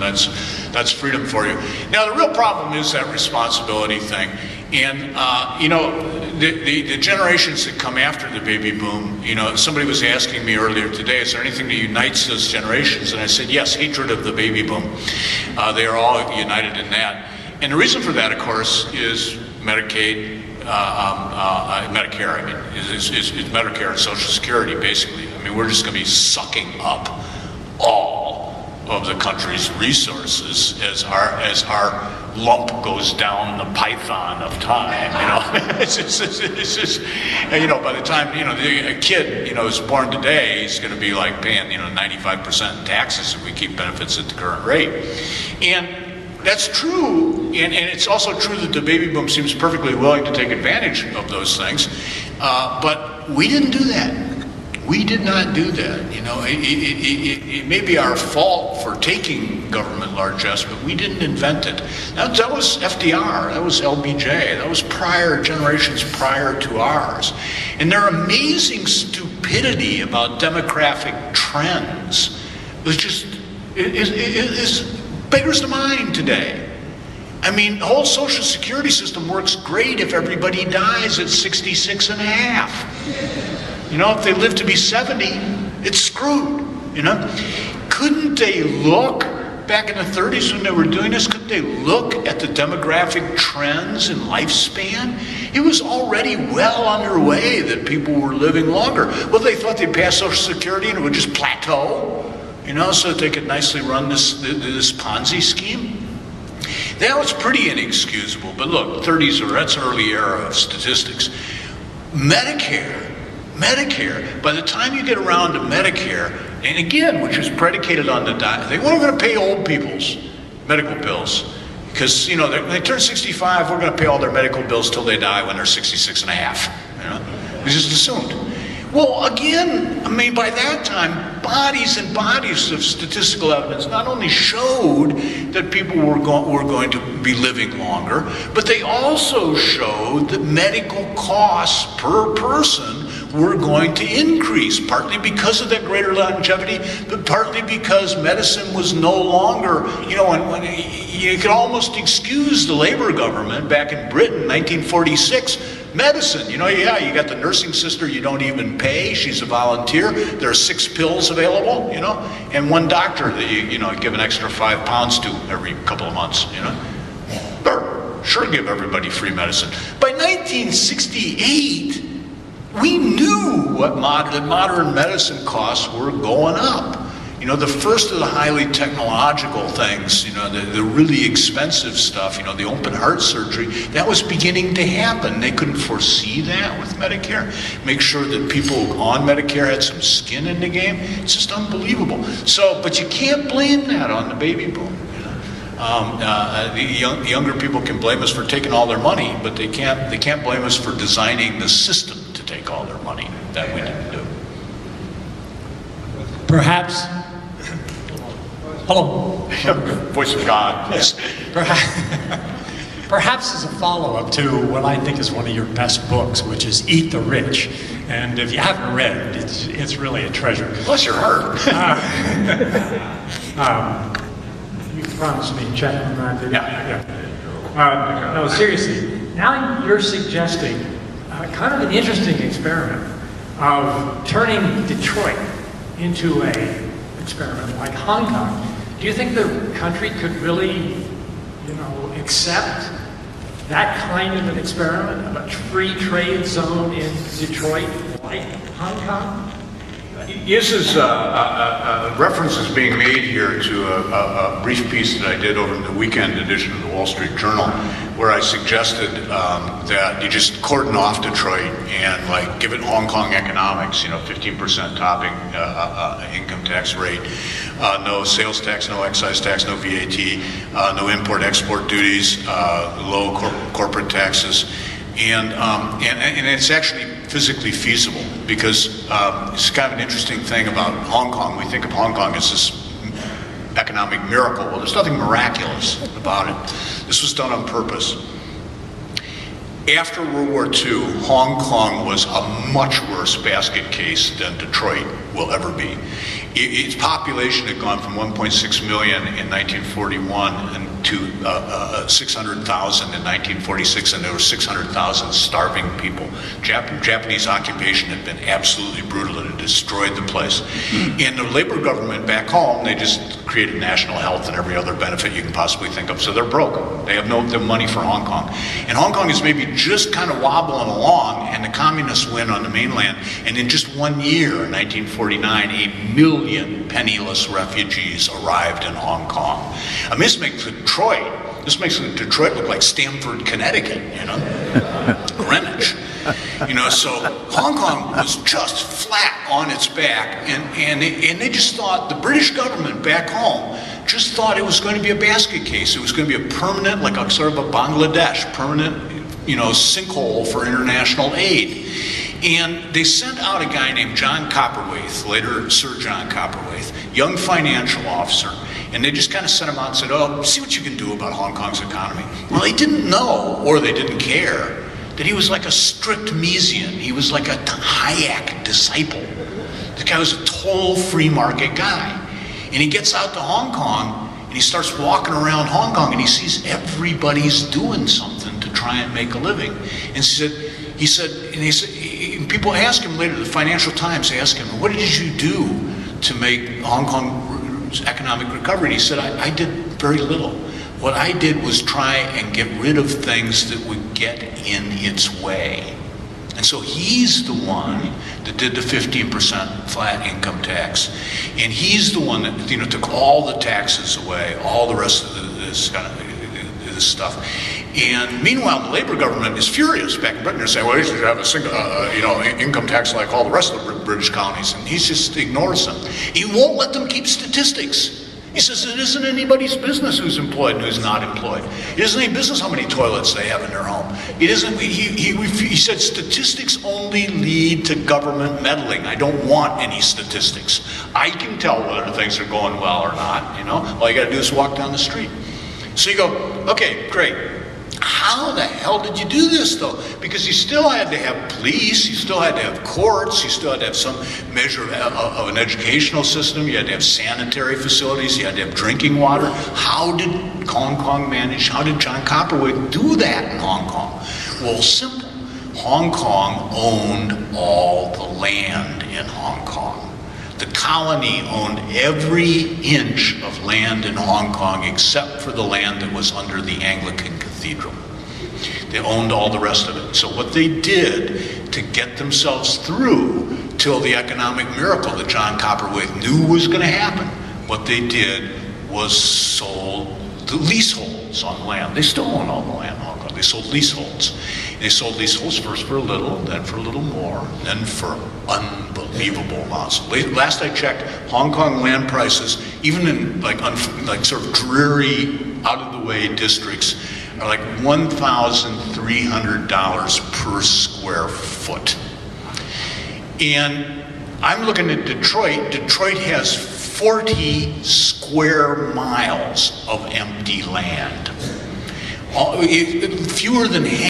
that's freedom for you. Now the real problem is that responsibility thing, and the generations that come after the baby boom. Somebody was asking me earlier today, is there anything that unites those generations? And I said yes, hatred of the baby boom. They are all united in that, and the reason for that, of course, is Medicaid. Medicare, is Medicare and Social Security, basically. We're just going to be sucking up all of the country's resources as our lump goes down the python of time. It's just by the time a kid is born today, he's going to be like paying 95% in taxes if we keep benefits at the current rate, and that's true, and it's also true that the baby boom seems perfectly willing to take advantage of those things, but we didn't do that. We did not do that. It may be our fault for taking government largesse, but we didn't invent it. That was FDR, that was LBJ, that was generations prior to ours. And their amazing stupidity about demographic trends is beggars the mind today. The whole Social Security system works great if everybody dies at 66 and a half. If they live to be 70, it's screwed, Couldn't they look, back in the 30s when they were doing this, couldn't they look at the demographic trends in lifespan? It was already well underway that people were living longer. Well, they thought they'd pass Social Security and it would just plateau, so that they could nicely run this Ponzi scheme. That was pretty inexcusable, but look, 30s, that's an early era of statistics. Medicare, by the time you get around to Medicare, and again, which is predicated on the they weren't going to pay old people's medical bills, because, when they turn 65, we're going to pay all their medical bills till they die when they're 66 and a half, It was just assumed. Well, again, by that time, bodies and bodies of statistical evidence not only showed that people were going to be living longer, but they also showed that medical costs per person were going to increase, partly because of that greater longevity, but partly because medicine was no longer, when you could almost excuse the Labour government back in Britain, 1946, medicine, you got the nursing sister you don't even pay, she's a volunteer, there are 6 pills available, and one doctor that you give an extra £5 to every couple of months, Sure, give everybody free medicine. By 1968, we knew what modern medicine costs were going up. The first of the highly technological things, the really expensive stuff, the open heart surgery, that was beginning to happen. They couldn't foresee that with Medicare. Make sure that people on Medicare had some skin in the game. It's just unbelievable. But you can't blame that on the baby boom. The younger people can blame us for taking all their money, but they can't blame us for designing the system to take all their money. That we didn't do. Perhaps. Hello. Voice of God. Yes. Perhaps as a follow-up to what I think is one of your best books, which is Eat the Rich. And if you haven't read it, it's really a treasure. Bless your heart. You promised me check on that, didn't you? Yeah. No, seriously. Now you're suggesting kind of an interesting experiment of turning Detroit into an experiment like Hong Kong. Do you think the country could really, accept that kind of an experiment of a free trade zone in Detroit like Hong Kong? Yes, reference is being made here to a brief piece that I did over the weekend edition of the Wall Street Journal, where I suggested that you just cordon off Detroit and give it Hong Kong economics, 15% topping income tax rate, no sales tax, no excise tax, no VAT, no import-export duties, low corporate taxes, and it's actually physically feasible, because it's kind of an interesting thing about Hong Kong. We think of Hong Kong as this economic miracle. Well, there's nothing miraculous about it. This was done on purpose. After World War II, Hong Kong was a much worse basket case than Detroit will ever be. Its population had gone from 1.6 million in 1941 and to 600,000 in 1946, and there were 600,000 starving people. Japanese occupation had been absolutely brutal. It had destroyed the place. And the labor government back home, they just created national health and every other benefit you can possibly think of. So they're broke. They have no money for Hong Kong. And Hong Kong is maybe just kind of wobbling along, and the communists win on the mainland. And in just 1 year, in 1949, 1 million penniless refugees arrived in Hong Kong. I mean, this makes Detroit look like Stamford, Connecticut, you know, Greenwich. You know, so Hong Kong was just flat on its back, and they just thought, the British government back home just thought it was going to be a basket case. It was going to be a permanent, like a sort of a Bangladesh, permanent, you know, sinkhole for international aid. And they sent out a guy named John Koperwaith, later Sir John Koperwaith, young financial officer, and they just kind of sent him out and said, oh, see what you can do about Hong Kong's economy. Well, they didn't know, or they didn't care, that he was like a strict Miesian. He was like a Hayek disciple. This guy was a total free market guy. And he gets out to Hong Kong, and he starts walking around Hong Kong, and he sees everybody's doing something to try and make a living. And he said, and people ask him later, the Financial Times asked him, what did you do to make Hong Kong's economic recovery? And he said, I did very little. What I did was try and get rid of things that would get in its way. And so he's the one that did the 15% flat income tax. And he's the one that, you know, took all the taxes away, all the rest of this kind of this stuff. And meanwhile, the Labour government is furious back in Britain. They're saying, well, you should have a single, income tax like all the rest of the British colonies. And he just ignores them. He won't let them keep statistics. He says it isn't anybody's business who's employed and who's not employed. It isn't any business how many toilets they have in their home. It isn't. He said statistics only lead to government meddling. I don't want any statistics. I can tell whether things are going well or not. You know, all you got to do is walk down the street. So you go, okay, great. How the hell did you do this, though? Because you still had to have police, you still had to have courts, you still had to have some measure of an educational system, you had to have sanitary facilities, you had to have drinking water. How did Hong Kong manage, how did John Koperwaith do that in Hong Kong? Well, simple. Hong Kong owned all the land in Hong Kong. The colony owned every inch of land in Hong Kong except for the land that was under the Anglican Cathedral. They owned all the rest of it. So what they did to get themselves through till the economic miracle that John Koperwaith knew was going to happen, what they did was sold the leaseholds on land. They still own all the land in Hong Kong. They sold leaseholds. They sold leaseholds first for a little, then for a little more, then for unbelievable amounts. Last I checked, Hong Kong land prices, even in like sort of dreary, out of the way districts, are like $1,300 per square foot. And I'm looking at Detroit. Detroit has 40 square miles of empty land. Fewer than